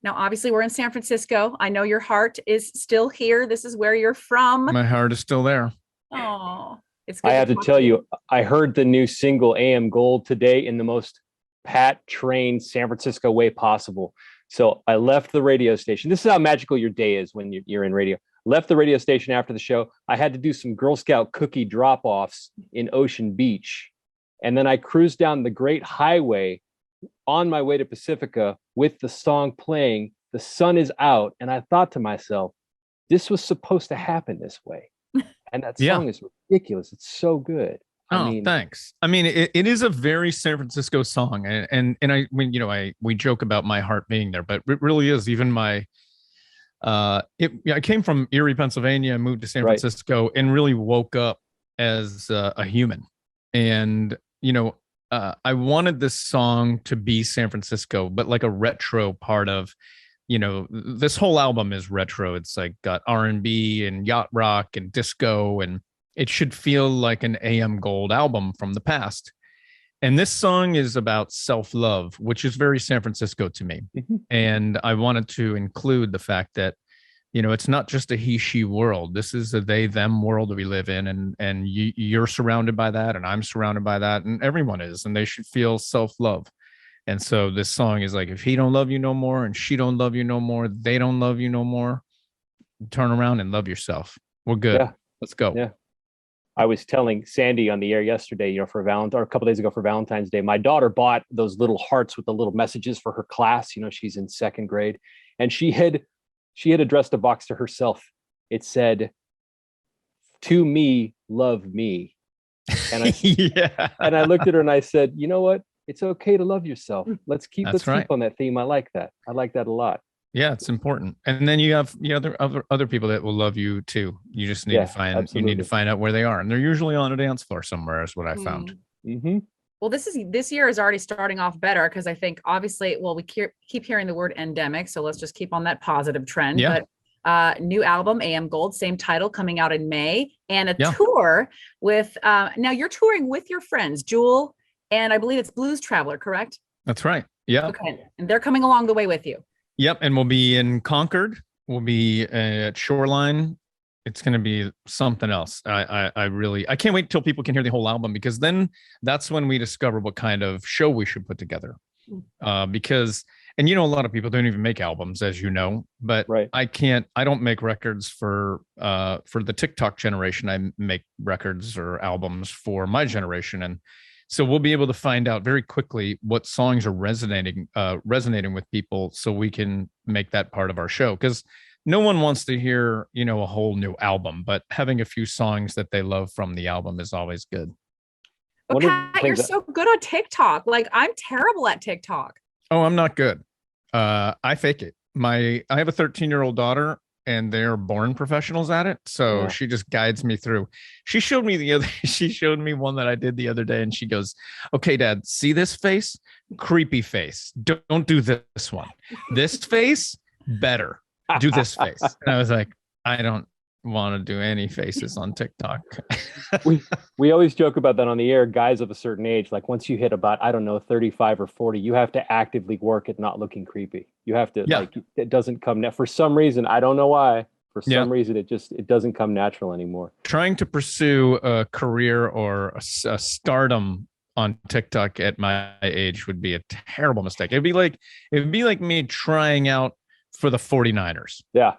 Now, obviously, we're in San Francisco. I know your heart is still here. This is where you're from. My heart is still there. Oh, it's I good have to to talk tell to you. you, I heard the new single AM Gold today in the most pat trained San Francisco way possible. So I left the radio station. This is how magical your day is when you're in radio. Left the radio station after the show. I had to do some Girl Scout cookie drop offs in Ocean Beach. And then I cruised down the Great Highway on my way to Pacifica with the song playing. The sun is out. And I thought to myself, this was supposed to happen this way. And that Yeah. song is ridiculous. It's so good. I mean, thanks. I mean, it is a very San Francisco song, and I mean, we joke about my heart being there, but it really is. Even my, I came from Erie, Pennsylvania, moved to San Right. Francisco, and really woke up as a human. And I wanted this song to be San Francisco, but like a retro part of, this whole album is retro. It's like got R&B and yacht rock and disco, and it should feel like an AM Gold album from the past. And this song is about self-love, which is very San Francisco to me. Mm-hmm. And I wanted to include the fact that, it's not just a he-she world. This is a they-them world that we live in. And you're surrounded by that, and I'm surrounded by that, and everyone is. And they should feel self-love. And so this song is like, if he don't love you no more, and she don't love you no more, they don't love you no more, turn around and love yourself. We're good. Yeah. Let's go. Yeah. I was telling Sandy on the air yesterday, for or a couple days ago for Valentine's Day, my daughter bought those little hearts with the little messages for her class. She's in second grade, and she had addressed a box to herself. It said, "To me, love me." And I Yeah. and I looked at her and I said, "You know what? It's okay to love yourself. Let's keep right. on that theme. I like that. I like that a lot." Yeah, it's important. And then you have other people that will love you too. You just need absolutely. you need to find out where they are, and they're usually on a dance floor somewhere, is what I found. Mm-hmm. Well, this year is already starting off better because I think obviously, we keep hearing the word endemic, so let's just keep on that positive trend. Yeah. But new album, AM Gold, same title, coming out in May, and a tour with now you're touring with your friends, Jewel, and I believe it's Blues Traveler, correct? That's right. Yeah. Okay, and they're coming along the way with you. Yep, and we'll be in Concord. We'll be at Shoreline. It's going to be something else. I can't wait till people can hear the whole album, because then that's when we discover what kind of show we should put together. Because a lot of people don't even make albums, as you know, but right. I don't make records for the TikTok generation. I make records or albums for my generation. And so we'll be able to find out very quickly what songs are resonating with people, so we can make that part of our show. Because no one wants to hear, a whole new album, but having a few songs that they love from the album is always good. But Pat, you're so good on TikTok. Like, I'm terrible at TikTok. Oh, I'm not good. I fake it. I have a 13-year-old daughter, and they're born professionals at it. So she just guides me through. She showed me one that I did the other day, and she goes, "Okay, Dad, see this face? Creepy face. Don't do this one. This face, better. Do this face." And I was like, I don't want to do any faces on TikTok. we always joke about that on the air. Guys of a certain age, like once you hit about, 35 or 40, you have to actively work at not looking creepy. You have to it doesn't come for some reason. I don't know why. For some reason, it doesn't come natural anymore. Trying to pursue a career or a stardom on TikTok at my age would be a terrible mistake. It'd be like me trying out for the 49ers. Yeah,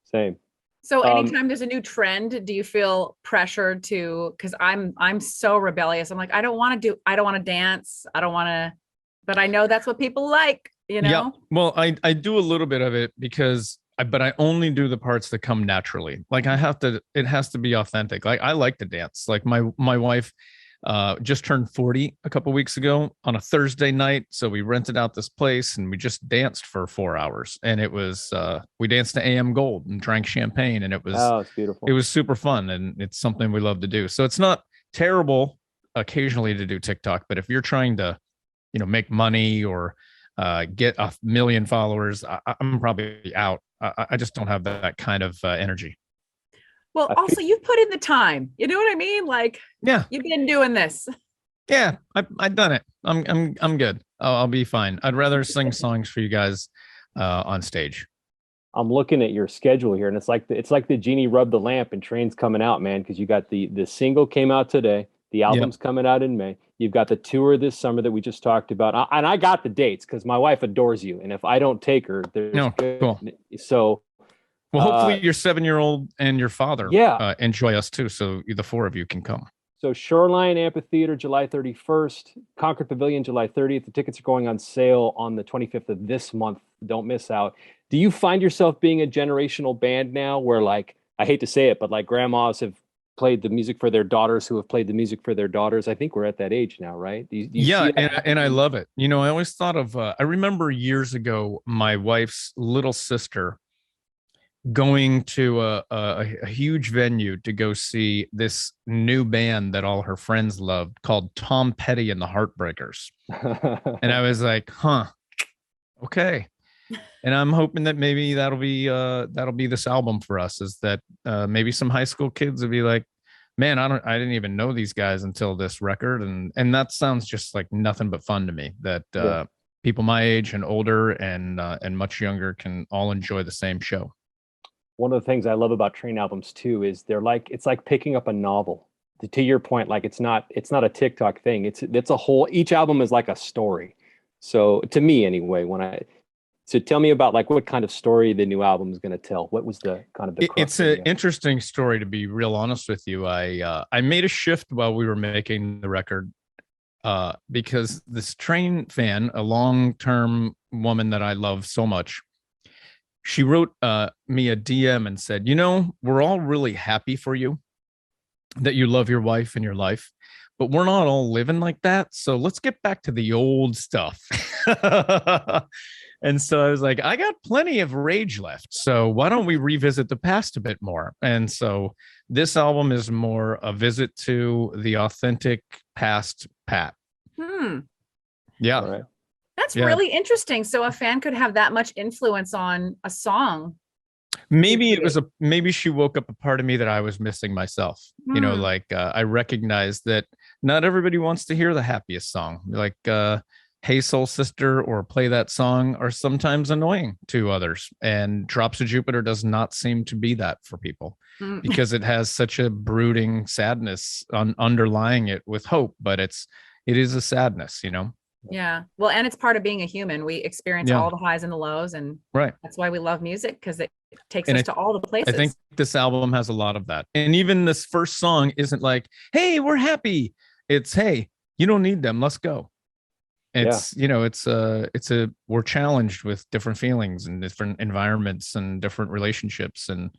same. So anytime there's a new trend, do you feel pressured to, because I'm so rebellious. I'm like, I don't want to dance. I don't want to, but I know that's what people like, Yeah. Well, I do a little bit of it but I only do the parts that come naturally. Like it has to be authentic. Like I like to dance. Like my wife just turned 40 a couple weeks ago on a Thursday night. So we rented out this place and we just danced for 4 hours. And it was, we danced to AM Gold and drank champagne, and it's beautiful. It was super fun, and it's something we love to do. So it's not terrible occasionally to do TikTok, but if you're trying to, make money or get 1 million followers, I'm probably out. I just don't have that kind of energy. Well, also you've put in the time. You know what I mean? Like, yeah, you've been doing this. Yeah, I've done it. I'm good. I'll be fine. I'd rather sing songs for you guys on stage. I'm looking at your schedule here, and it's like the genie rubbed the lamp and Train's coming out, man, because you got the single came out today, the album's coming out in May. You've got the tour this summer that we just talked about, and I got the dates because my wife adores you, and if I don't take her, there's No, cool. So, well, hopefully your 7-year-old and your father enjoy us too, so the four of you can come. So Shoreline Amphitheater, July 31st, Concord Pavilion, July 30th. The tickets are going on sale on the 25th of this month. Don't miss out. Do you find yourself being a generational band now where, like, I hate to say it, but like grandmas have played the music for their daughters who have played the music for their daughters? I think we're at that age now, right? Do you Yeah, see that and I love it. You know, I always thought of, I remember years ago, my wife's little sister going to a huge venue to go see this new band that all her friends loved called Tom Petty and the Heartbreakers. And I was like, huh, okay. And I'm hoping that maybe that'll be this album for us, is that maybe some high school kids will be like, man, I didn't even know these guys until this record. And that sounds just like nothing but fun to me, that people my age and older and much younger can all enjoy the same show. One of the things I love about Train albums too is it's like picking up a novel. To your point, like it's not a TikTok thing. It's a whole, each album is like a story. So to me anyway, so tell me about like what kind of story the new album is going to tell. What was the kind of the crux It's an interesting story, to be real honest with you. I made a shift while we were making the record because this Train fan, a long-term woman that I love so much, she wrote me a DM and said, you know, we're all really happy for you that you love your wife and your life, but we're not all living like that. So let's get back to the old stuff. And so I was like, I got plenty of rage left. So why don't we revisit the past a bit more? And so this album is more a visit to the authentic past Pat. Yeah. Right. That's really interesting. So a fan could have that much influence on a song. Maybe maybe she woke up a part of me that I was missing myself. You know, like I recognize that not everybody wants to hear the happiest song. Like Hey Soul Sister or Play That Song are sometimes annoying to others. And Drops of Jupiter does not seem to be that for people because it has such a brooding sadness underlying it with hope, but it is a sadness, you know? Yeah. Well, and it's part of being a human. We experience all the highs and the lows, and that's why we love music, because it takes us to all the places. I think this album has a lot of that. And even this first song isn't like, hey, we're happy. It's, hey, you don't need them. Let's go. It's, you know, we're challenged with different feelings and different environments and different relationships. And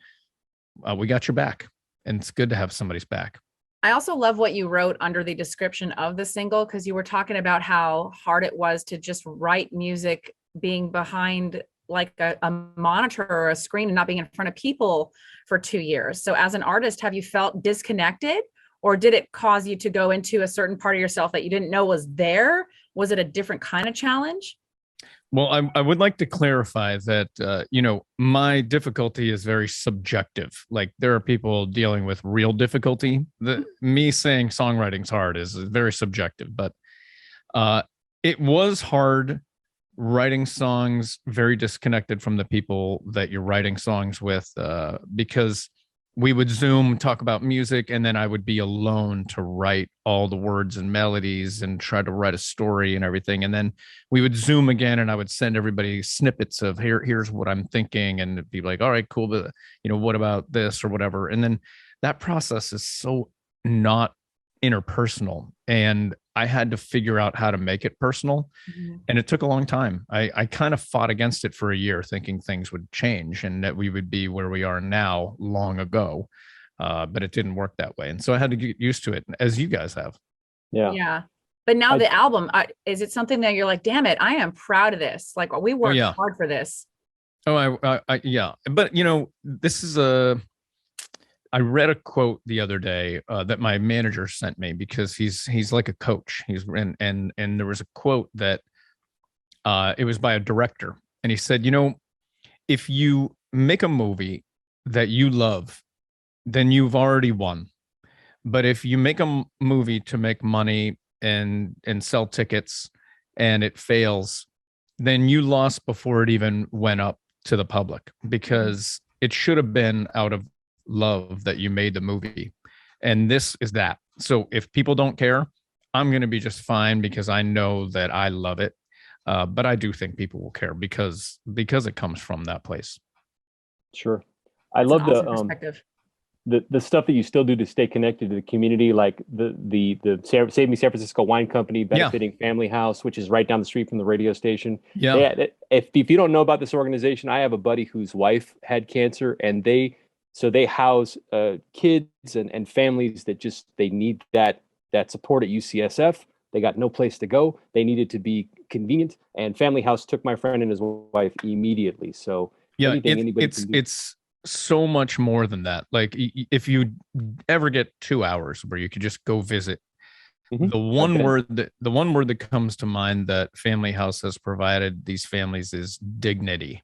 we got your back. And it's good to have somebody's back. I also love what you wrote under the description of the single, because you were talking about how hard it was to just write music being behind like a monitor or a screen and not being in front of people for 2 years. So as an artist, have you felt disconnected, or did it cause you to go into a certain part of yourself that you didn't know was there? Was it a different kind of challenge? Well, I would like to clarify that, you know, my difficulty is very subjective. Like there are people dealing with real difficulty. Me saying songwriting's hard is very subjective, but it was hard writing songs very disconnected from the people that you're writing songs with, because we would Zoom, talk about music, and then I would be alone to write all the words and melodies and try to write a story and everything. And then we would Zoom again, and I would send everybody snippets of here's what I'm thinking, and it'd be like, all right, cool, but you know, what about this or whatever. And then that process is so not interpersonal, and I had to figure out how to make it personal. And it took a long time. I kind of fought against it for a year, thinking things would change and that we would be where we are now long ago. But it didn't work that way. And so I had to get used to it, as you guys have. Yeah. But now the album, is it something that you're like, damn it, I am proud of this? Like we worked hard for this. Oh, yeah. But you know, this is I read a quote the other day that my manager sent me, because he's like a coach. And there was a quote that it was by a director, and he said, you know, if you make a movie that you love, then you've already won. But if you make a movie to make money and sell tickets and it fails, then you lost before it even went up to the public, because it should have been out of love that you made the movie. And this is that. So if people don't care, I'm going to be just fine, because I know that I love it. But I do think people will care because it comes from that place. Sure. I That's love an awesome perspective. the stuff that you still do to stay connected to the community, like the Save Me San Francisco Wine Company benefiting Family House, which is right down the street from the radio station. Yeah. If you don't know about this organization, I have a buddy whose wife had cancer, and they house kids and families that just, they need that support at UCSF. They got no place to go. They needed to be convenient, and Family House took my friend and his wife immediately. So yeah, it's so much more than that. Like, if you ever get 2 hours where you could just go visit, the one word that comes to mind that Family House has provided these families is dignity.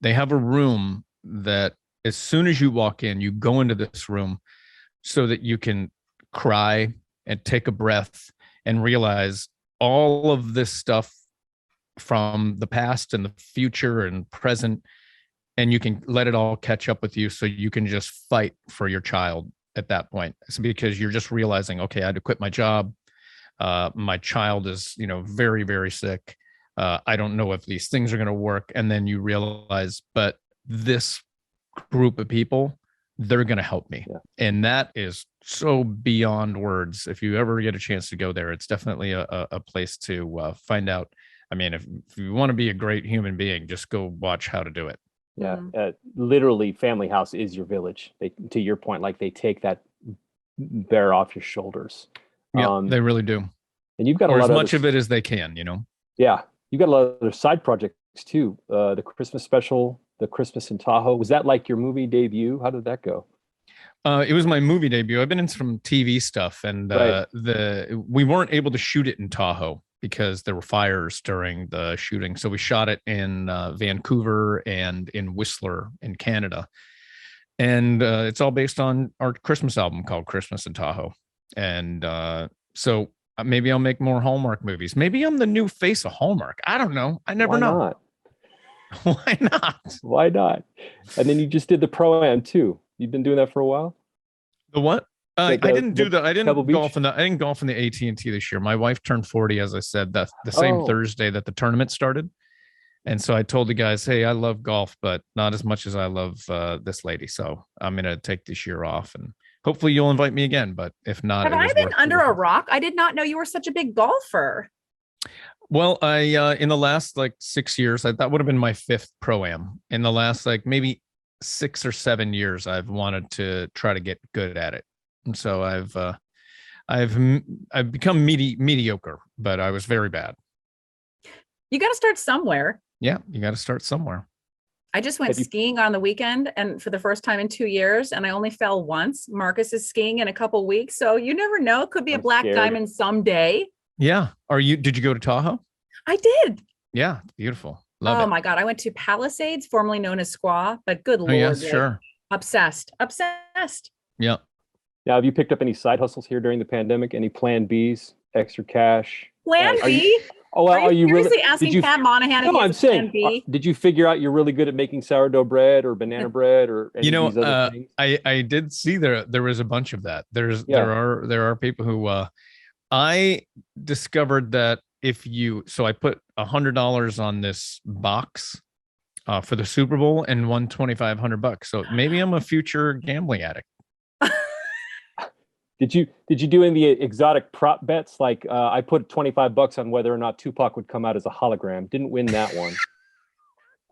They have a room that, as soon as you walk in, you go into this room so that you can cry and take a breath and realize all of this stuff from the past and the future and present, and you can let it all catch up with you, so you can just fight for your child at that point. It's because you're just realizing, okay, I had to quit my job. My child is, very, very sick. I don't know if these things are going to work. And then you realize, but this group of people, they're going to help me. Yeah. And that is so beyond words. If you ever get a chance to go there, it's definitely a place to find out. I mean, if you want to be a great human being, just go watch how to do it. Yeah, literally, Family House is your village. To your point, like, they take that bear off your shoulders. Yeah, they really do. And you've got or a lot as much of it as they can, Yeah, you've got a lot of other side projects too. The Christmas special, the Christmas in Tahoe. Was that like your movie debut? How did that go? It was my movie debut. I've been in some TV stuff, and we weren't able to shoot it in Tahoe because there were fires during the shooting. So we shot it in Vancouver and in Whistler in Canada. And it's all based on our Christmas album called Christmas in Tahoe. And so maybe I'll make more Hallmark movies. Maybe I'm the new face of Hallmark. I don't know. I never know. Not? Why not? Why not? And then you just did the Pro-Am too. You've been doing that for a while? The what? I didn't do that. I didn't golf in the AT&T this year. My wife turned 40, as I said, the same Thursday that the tournament started. And so I told the guys, hey, I love golf, but not as much as I love this lady. So I'm going to take this year off, and hopefully you'll invite me again. But if not, have I been under a rock? I did not know you were such a big golfer. Well, I in the last 6 years, that would have been my 5th Pro-Am. In the last maybe 6 or 7 years, I've wanted to try to get good at it. And so I've become mediocre, but I was very bad. You got to start somewhere. Yeah, you got to start somewhere. I just went skiing on the weekend, and for the first time in 2 years, and I only fell once. Marcus is skiing in a couple weeks, so you never know. It could be a black diamond someday. Yeah. Did you go to Tahoe? I did. Yeah, beautiful. Love it. Oh my God. I went to Palisades, formerly known as Squaw, but good Lord. Yes, sure. Obsessed. Yeah. Now, have you picked up any side hustles here during the pandemic? Any plan Bs, extra cash? Plan B? Are you seriously asking Pat Monahan? No, I'm saying, did you figure out you're really good at making sourdough bread or banana bread or any of these other things? I did see there was a bunch of that. There are people who I discovered that so I put $100 on this box for the Super Bowl and won $2,500. So maybe I'm a future gambling addict. Did you do any of the exotic prop bets? Like I put $25 on whether or not Tupac would come out as a hologram. Didn't win that one.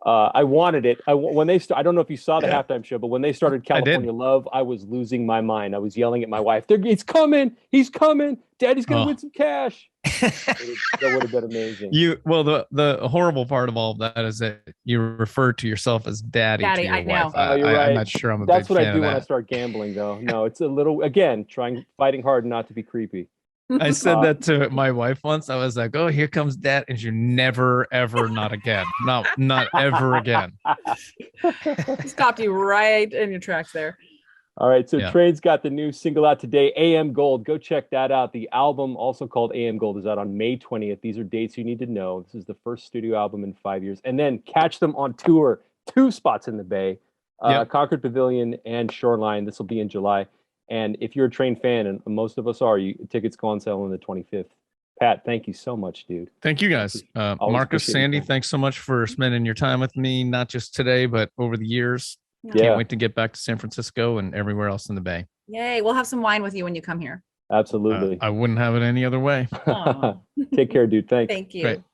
I wanted it. When they I don't know if you saw the halftime show, but when they started California Love, I was losing my mind. I was yelling at my wife, "He's coming! He's coming! Daddy's gonna win some cash." That would have been amazing. The horrible part of all of that is that you refer to yourself as daddy to your I know. wife. You're right. I'm not sure I'm a That's big what fan I do of when I that. start gambling, though. No, it's a little, again, fighting hard not to be creepy. I said that to my wife once. I was like, "Oh, here comes dad," and she never, ever, not again, not ever again. Stopped you right in your tracks there. All right, so Yeah. Train's got the new single out today, AM Gold. Go check that out. The album, also called AM Gold, is out on May 20th. These are dates you need to know. This is the first studio album in 5 years. And then catch them on tour, 2 spots in the Bay, Yep. Concord Pavilion and Shoreline. This will be in July. And if you're a Train fan, and most of us are, tickets go on sale on the 25th. Pat, thank you so much, dude. Thank you guys. Always Marcus, appreciate Sandy, it. thanks so much for spending your time with me, not just today, but over the years. Yeah. Can't wait to get back to San Francisco and everywhere else in the Bay. Yay. We'll have some wine with you when you come here. Absolutely. I wouldn't have it any other way. Aw. Take care, dude. Thanks. Thank you. Great. Thanks.